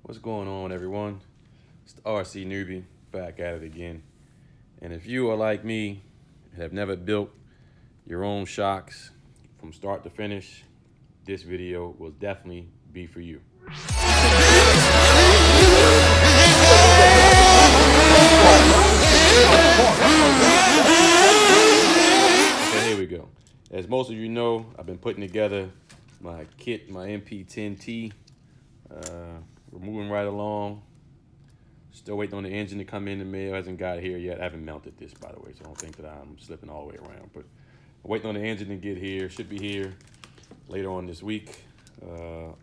What's going on, everyone? It's the RC newbie back at it again. And if you are like me and have never built your own shocks from start to finish, this video will definitely be for you. Okay, here we go. As most of you know, I've been putting together my kit, my MP10T. We're moving right along. Still waiting on the engine to come in the mail. Hasn't got here yet. I haven't mounted this, by the way, so don't think that I'm slipping all the way around. But I'm waiting on the engine to get here. Should be here later on this week.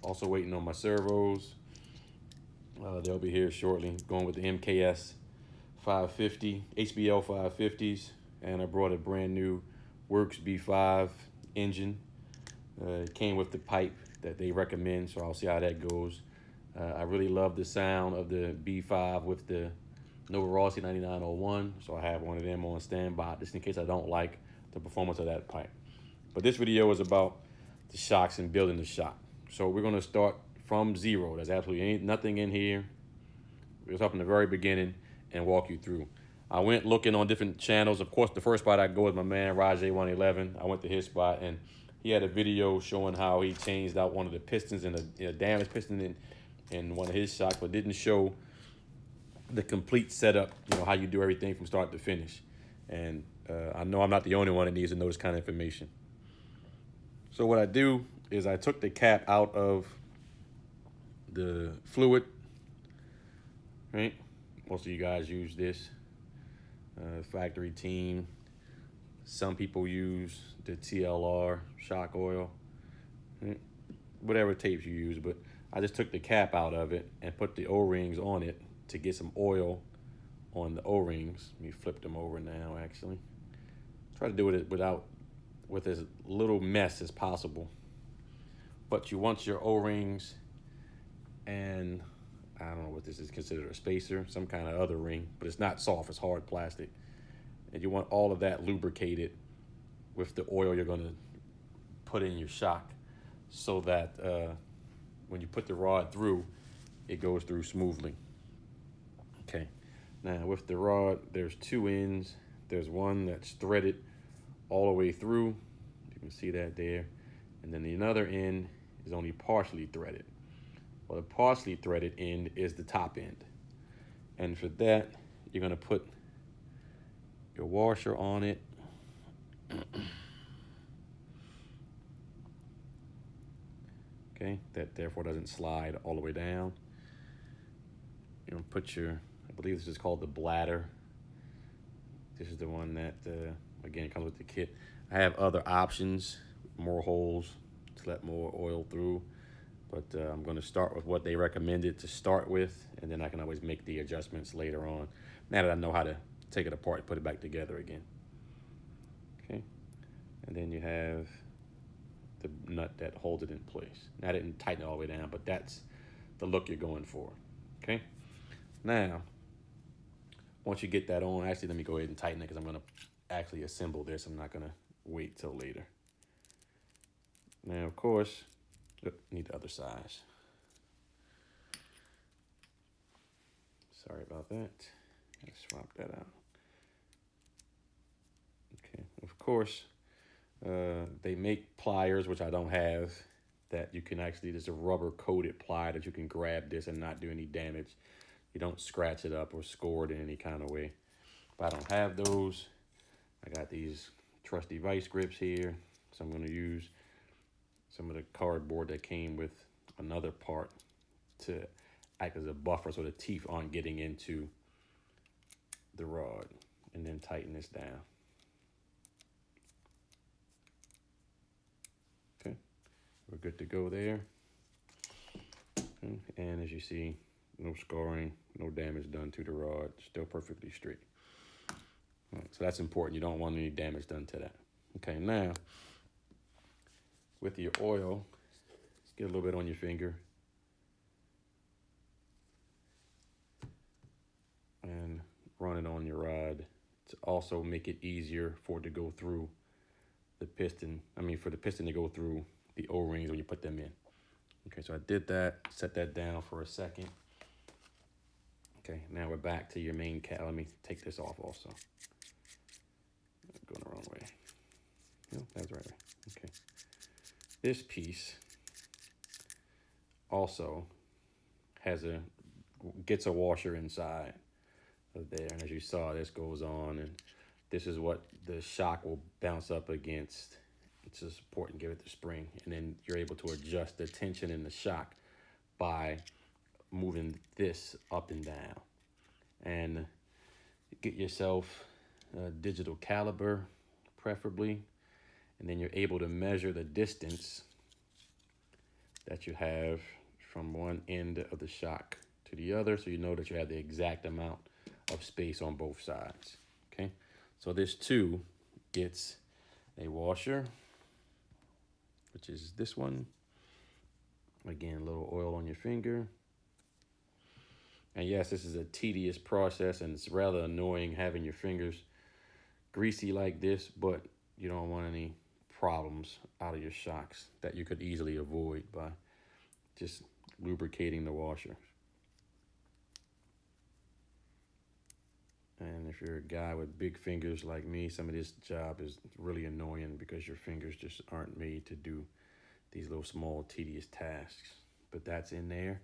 Also waiting on my servos. They'll be here shortly. Going with the MKS 550, HBL 550s. And I brought a brand new Works B5 engine. It came with the pipe that they recommend, so I'll see how that goes. I really love the sound of the B5 with the Nova Rossi 9901, so I have one of them on standby just in case I don't like the performance of that pipe. But this video is about the shocks and building the shock. So we're going to start from zero. There's absolutely nothing in here. We'll start from the very beginning and walk you through. I went looking on different channels. Of course, the first spot I go is my man Rajay111. I went to his spot and he had a video showing how he changed out one of the pistons in a damaged piston in one of his shocks, but didn't show the complete setup, how you do everything from start to finish. And I know I'm not the only one that needs to know this kind of information. So what I do is I took the cap out of the fluid, right? Most of you guys use this. Factory team. Some people use the TLR shock oil, right? Whatever tapes you use, but I just took the cap out of it and put the O-rings on it to get some oil on the O-rings. Let me flip them over now, actually. Try to do it with as little mess as possible. But you want your O-rings and I don't know what this is considered, a spacer, some kind of other ring, but it's not soft, it's hard plastic. And you want all of that lubricated with the oil you're gonna put in your shock so that when you put the rod through, it goes through smoothly. Okay, now with the rod, there's two ends. There's one that's threaded all the way through. You can see that there. And then the other end is only partially threaded. Well, the partially threaded end is the top end. And for that, you're gonna put your washer on it. Okay, that therefore doesn't slide all the way down. You're gonna put your, I believe this is called the bladder. This is the one that, again, comes with the kit. I have other options, more holes to let more oil through. But I'm going to start with what they recommended to start with, and then I can always make the adjustments later on, now that I know how to take it apart and put it back together again. Okay, and then you have the nut that holds it in place. Now I didn't tighten it all the way down, but that's the look you're going for. Okay, now once you get that on, actually let me go ahead and tighten it because I'm going to actually assemble this. I'm not going to wait till later. Now, of course, need the other size. Sorry about that. Let's swap that out. Okay, of course, they make pliers, which I don't have, that you can actually, there's a rubber coated ply that you can grab this and not do any damage. You don't scratch it up or score it in any kind of way. If I don't have those, I got these trusty vice grips here, so I'm going to use some of the cardboard that came with another part to act as a buffer so the teeth aren't getting into the rod. And then tighten this down. Okay, we're good to go there. Okay. And as you see, no scarring, no damage done to the rod, still perfectly straight. All right, so that's important. You don't want any damage done to that. Okay, now with your oil, get a little bit on your finger and run it on your rod to also make it easier for it to go through the piston. For the piston to go through the O-rings when you put them in. Okay, so I did that, set that down for a second. Okay, now we're back to your main cap. Let me take this off also. I'm going the wrong way. No, that's right. Okay. This piece also gets a washer inside of there, and as you saw, this goes on, and this is what the shock will bounce up against to support and give it the spring, and then you're able to adjust the tension in the shock by moving this up and down. And get yourself a digital caliber, preferably, and then you're able to measure the distance that you have from one end of the shock to the other, so you know that you have the exact amount of space on both sides. Okay, so this too gets a washer, which is this one. Again, a little oil on your finger. And yes, this is a tedious process, and it's rather annoying having your fingers greasy like this, but you don't want any problems out of your shocks that you could easily avoid by just lubricating the washer. And if you're a guy with big fingers like me, some of this job is really annoying because your fingers just aren't made to do these little small tedious tasks. But that's in there.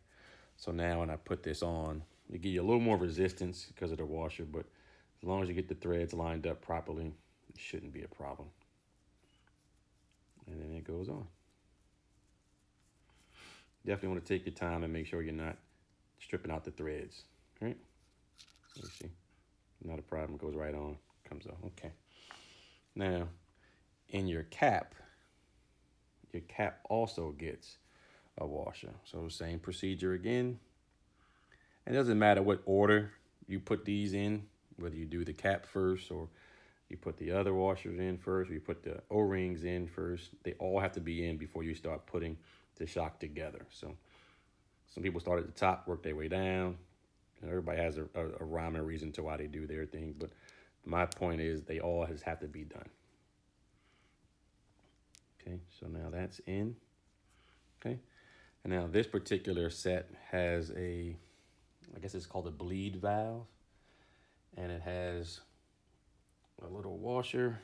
So now when I put this on, it gives you a little more resistance because of the washer, but as long as you get the threads lined up properly, it shouldn't be a problem. And then it goes on. Definitely want to take your time and make sure you're not stripping out the threads, right? Let me see. Not a problem, goes right on, comes off. Okay. Now, in your cap also gets a washer. So same procedure again. It doesn't matter what order you put these in, whether you do the cap first or you put the other washers in first, or you put the O-rings in first. They all have to be in before you start putting the shock together. So some people start at the top, work their way down. Everybody has a rhyme and reason to why they do their thing, but my point is they all have to be done. Okay, so now that's in. Okay, and now this particular set has I guess it's called a bleed valve, and it has a little washer.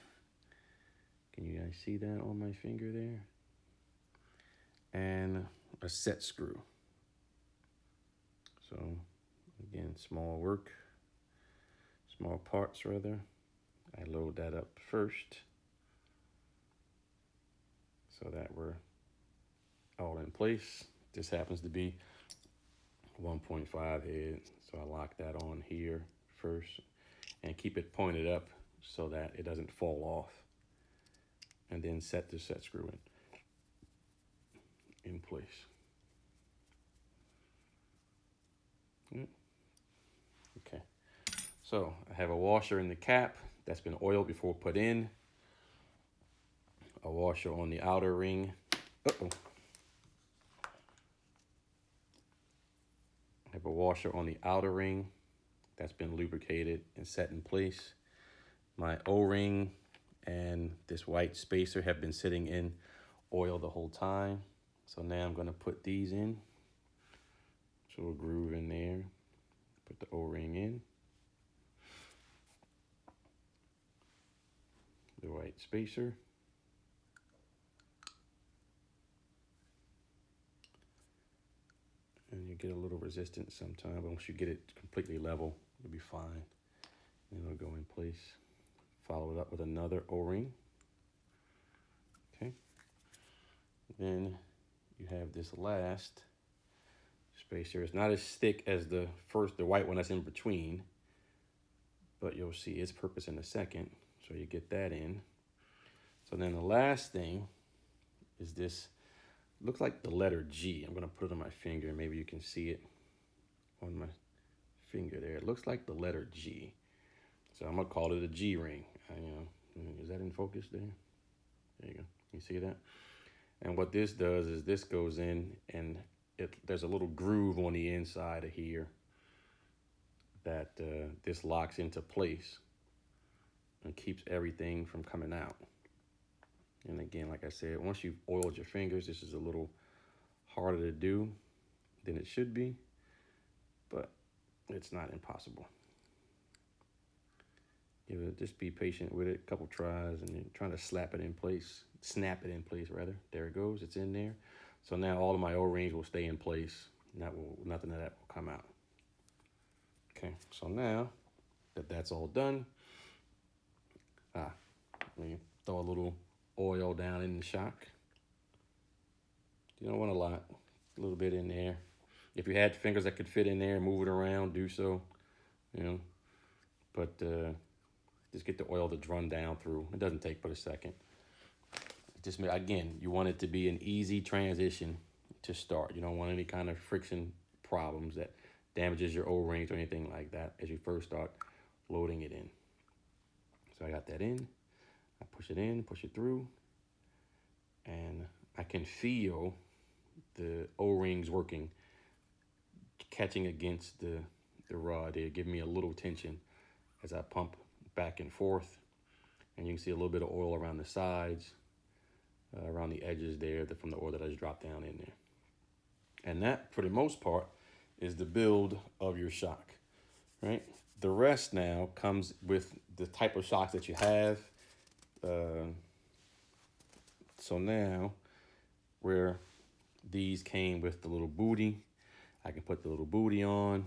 Can you guys see that on my finger there? And a set screw. So again, small parts rather. I load that up first so that we're all in place. This happens to be 1.5 head, so I lock that on here first and keep it pointed up so that it doesn't fall off, and then set the set screw in place. Okay, so I have a washer in the cap that's been oiled before put in, a washer on the outer ring. I have a washer on the outer ring that's been lubricated and set in place. My O-ring and this white spacer have been sitting in oil the whole time. So now I'm going to put these in. So a groove in there. Put the O-ring in. The white spacer. And you get a little resistance sometimes, but once you get it completely level, you'll be fine. And it'll go in place. Follow it up with another O-ring. Okay. Then you have this last spacer. It's not as thick as the white one that's in between, but you'll see its purpose in a second. So you get that in. So then the last thing is this, looks like the letter G. I'm gonna put it on my finger, maybe you can see it on my finger there. It looks like the letter G. So I'm gonna call it a G ring. Is that in focus there? There you go, you see that? And what this does is this goes in and there's a little groove on the inside of here that this locks into place and keeps everything from coming out. And again, like I said, once you've oiled your fingers, this is a little harder to do than it should be, but it's not impossible. Just be patient with it, a couple tries, and then trying to snap it in place rather. There it goes, it's in there. So now all of my O-rings will stay in place. Nothing of that will come out. Okay, so now that that's all done, let me throw a little oil down in the shock. You don't want a lot, a little bit in there. If you had fingers that could fit in there, move it around, do so, But just get the oil to run down through. It doesn't take but a second. Just again, you want it to be an easy transition to start. You don't want any kind of friction problems that damages your O-rings or anything like that as you first start loading it in. So I got that in. I push it in, push it through, and I can feel the O-rings working, catching against the rod. They give me a little tension as I pump back and forth, and you can see a little bit of oil around the sides, around the edges there from the oil that I just dropped down in there. And that, for the most part, is the build of your shock, right? The rest now comes with the type of shocks that you have. So now, where these came with the little Bootie, I can put the little Bootie on.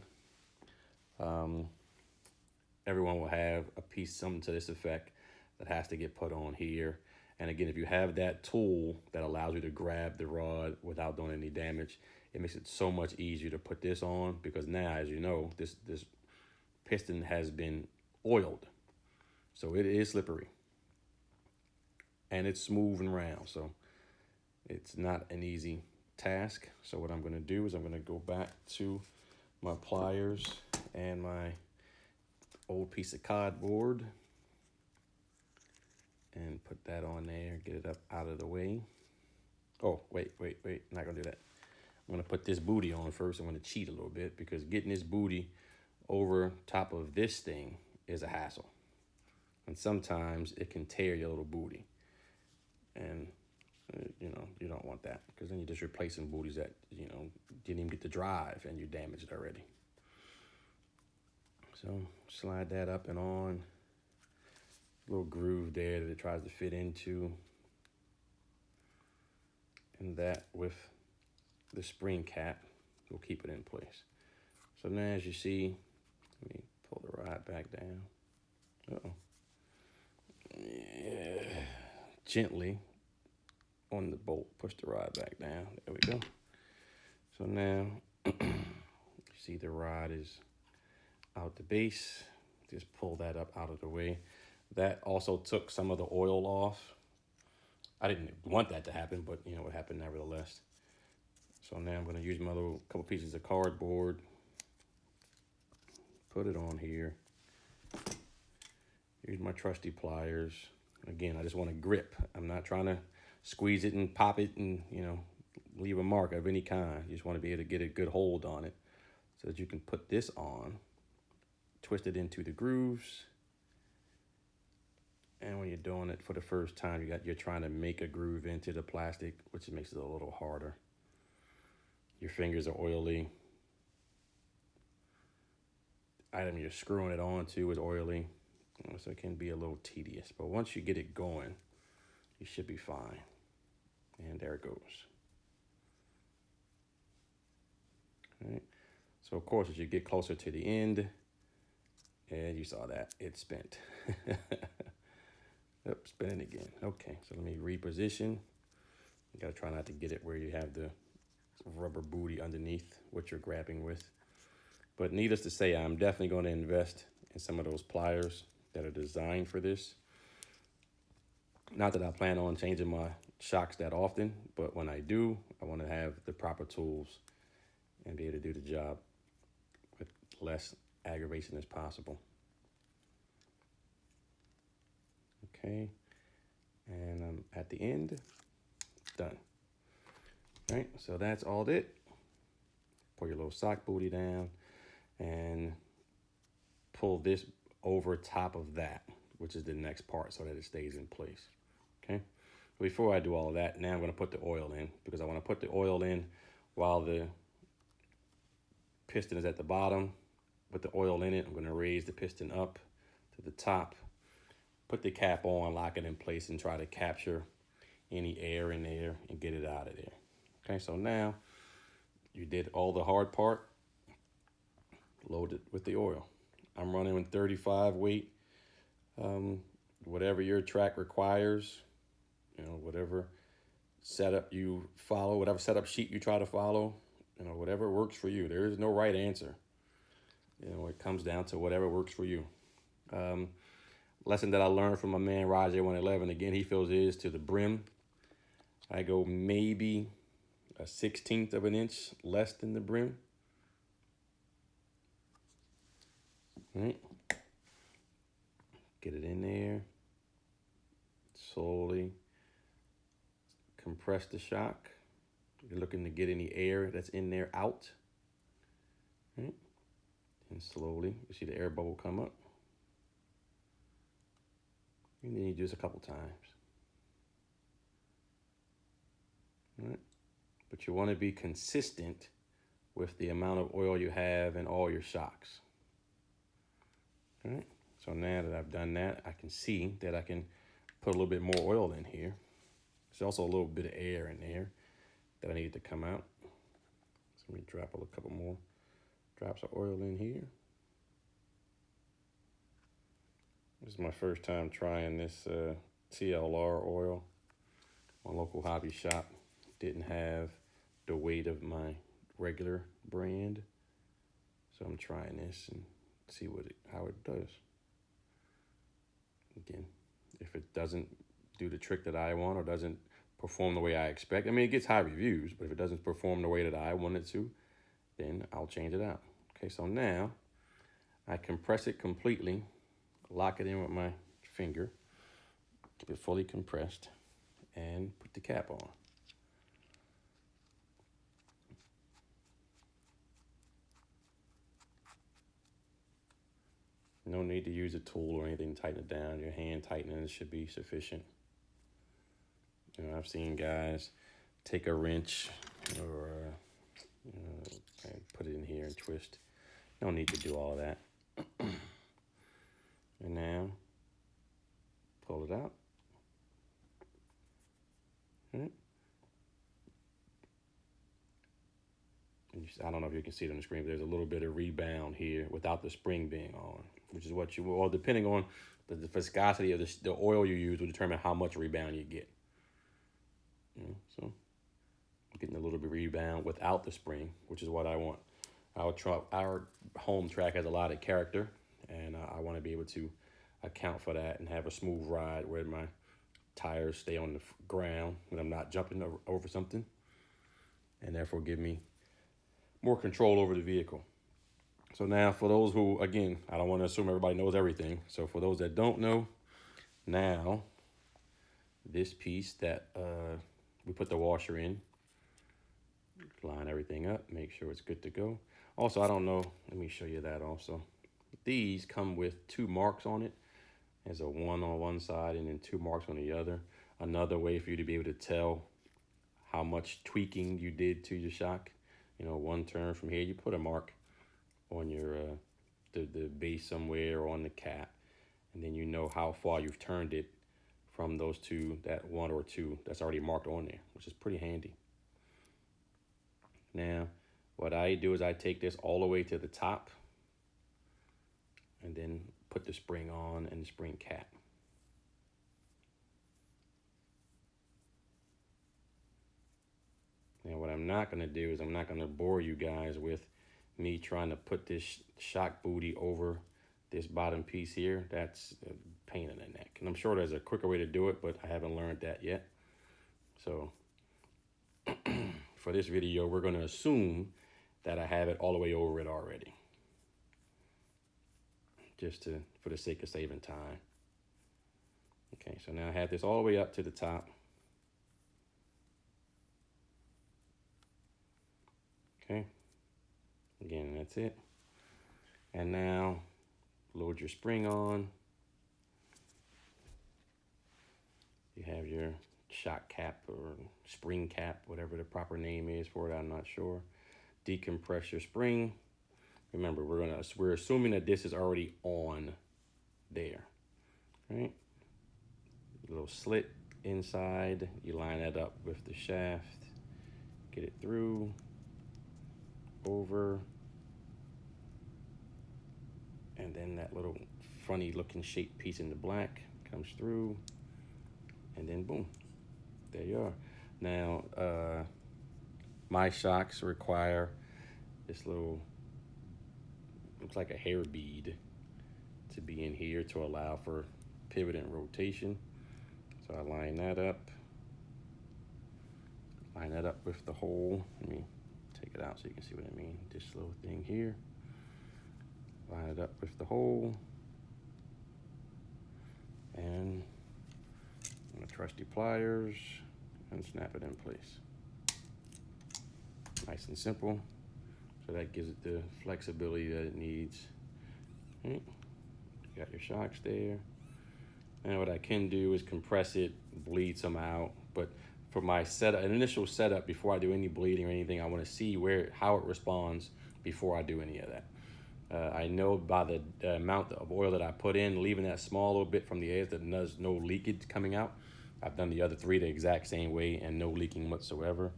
Everyone will have a piece, something to this effect, that has to get put on here. And again, if you have that tool that allows you to grab the rod without doing any damage, it makes it so much easier to put this on, because now, as you know, this piston has been oiled. So it is slippery. And it's smooth and round. So it's not an easy task. So what I'm going to do is I'm going to go back to my pliers and my old piece of cardboard and put that on there, get it up out of the way. Oh, wait, not gonna do that. I'm gonna put this Bootie on first. I'm gonna cheat a little bit, because getting this Bootie over top of this thing is a hassle. And sometimes it can tear your little Bootie. And, you don't want that, because then you're just replacing Booties that, didn't even get to drive and you're damaged already. So slide that up and on. Little groove there that it tries to fit into. And that, with the spring cap, will keep it in place. So now, as you see, let me pull the rod back down. Yeah. Gently on the bolt, push the rod back down. There we go. So now, you see the rod is out the base. Just pull that up out of the way. That also took some of the oil off. I didn't want that to happen, but it happened nevertheless. So now I'm going to use my little couple pieces of cardboard, put it on here. Use my trusty pliers. Again, I just want to grip. I'm not trying to squeeze it and pop it and, leave a mark of any kind. You just want to be able to get a good hold on it so that you can put this on, twist it into the grooves. And when you're doing it for the first time, you're trying to make a groove into the plastic, which makes it a little harder. Your fingers are oily. The item you're screwing it onto is oily, so it can be a little tedious. But once you get it going, you should be fine. And there it goes. All right. So of course, as you get closer to the end, and you saw that, it spent. Yep, spinning again. Okay, so let me reposition. You gotta try not to get it where you have the rubber Bootie underneath what you're grabbing with. But needless to say, I'm definitely going to invest in some of those pliers that are designed for this. Not that I plan on changing my shocks that often, but when I do, I want to have the proper tools and be able to do the job with less aggravation as possible. Okay, and I'm at the end, done. All right, so that's all it. Pull your little sock Bootie down and pull this over top of that, which is the next part, so that it stays in place. Okay, before I do all of that, now I'm going to put the oil in, because I want to put the oil in while the piston is at the bottom, with the oil in it. I'm gonna raise the piston up to the top, put the cap on, lock it in place, and try to capture any air in there and get it out of there. Okay, so now you did all the hard part. Load it with the oil. I'm running with 35 weight, whatever your track requires, whatever setup you follow, whatever setup sheet you try to follow, whatever works for you. There is no right answer. It comes down to whatever works for you. Lesson that I learned from my man Roger 111, again, he fills his to the brim. I go maybe a 1/16 of an inch less than the brim. All right. Get it in there. Slowly compress the shock. You're looking to get any air that's in there out. All right. And slowly, you see the air bubble come up. And then you do this a couple times. All right. But you want to be consistent with the amount of oil you have in all your shocks. All right. So now that I've done that, I can see that I can put a little bit more oil in here. There's also a little bit of air in there that I need to come out. So let me drop a couple more drops of oil in here. This is my first time trying this TLR oil. My local hobby shop didn't have the weight of my regular brand. So I'm trying this and see how it does. Again, if it doesn't do the trick that I want or doesn't perform the way I expect, I mean, it gets high reviews, but if it doesn't perform the way that I want it to, then I'll change it out. Okay, so now I compress it completely, lock it in with my finger, keep it fully compressed, and put the cap on. No need to use a tool or anything to tighten it down. Your hand tightening should be sufficient. I've seen guys take a wrench or put it in here and twist. No need to do all of that. And now, pull it out. Right. I don't know if you can see it on the screen, but there's a little bit of rebound here without the spring being on, which is what depending on the viscosity of the oil you use will determine how much rebound you get. So I'm getting a little bit of rebound without the spring, which is what I want. Our home track has a lot of character, and I want to be able to account for that and have a smooth ride where my tires stay on the ground when I'm not jumping over something, and therefore give me more control over the vehicle. So now for those who, again, I don't want to assume everybody knows everything. So for those that don't know, now this piece that we put the washer in, line everything up, make sure it's good to go. Also, I don't know, let me show you that also. These come with 2 marks on it. There's a 1 on one side and then 2 marks on the other. Another way for you to be able to tell how much tweaking you did to your shock. One turn from here, you put a mark on your the base somewhere or on the cap, and then you know how far you've turned it from those 2, that 1 or 2 that's already marked on there, which is pretty handy. Now, what I do is I take this all the way to the top and then put the spring on and the spring cap. Now, what I'm not going to do is I'm not going to bore you guys with me trying to put this shock booty over this bottom piece here. That's a pain in the neck. And I'm sure there's a quicker way to do it, but I haven't learned that yet. So for this video, we're going to assume that I have it all the way over it already, just for the sake of saving time. Okay, so now I have this all the way up to the top. Okay, again, that's it. And now load your spring on. You have your shock cap or spring cap, whatever the proper name is for it, I'm not sure. Decompress your spring. Remember, we're assuming that this is already on there, right? Little slit inside. You line that up with the shaft. Get it through, over, and then that little funny looking shaped piece in the black comes through, and then boom, there you are. Now, my shocks require this little, looks like a hair bead to be in here to allow for pivot and rotation. So I line that up with the hole. Let me take it out so you can see what I mean. This little thing here, line it up with the hole, and my trusty pliers, and snap it in place. Nice and simple. So that gives it the flexibility that it needs. Right. You got your shocks there. And what I can do is compress it, bleed some out. But for my initial setup, before I do any bleeding or anything, I want to see how it responds before I do any of that. I know by the amount of oil that I put in, leaving that small little bit from the edge that there's no leakage coming out. I've done the other 3 the exact same way and no leaking whatsoever.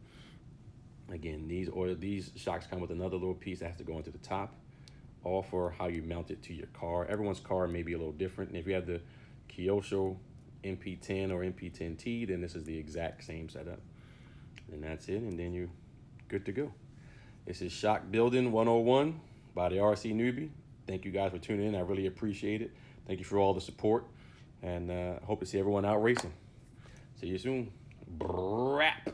Again, these shocks come with another little piece that has to go into the top, all for how you mount it to your car. Everyone's car may be a little different. And if you have the Kyosho MP10 or MP10T, then this is the exact same setup. And that's it, and then you're good to go. This is Shock Building 101 by the RC Newbie. Thank you guys for tuning in. I really appreciate it. Thank you for all the support, and hope to see everyone out racing. See you soon. Brap.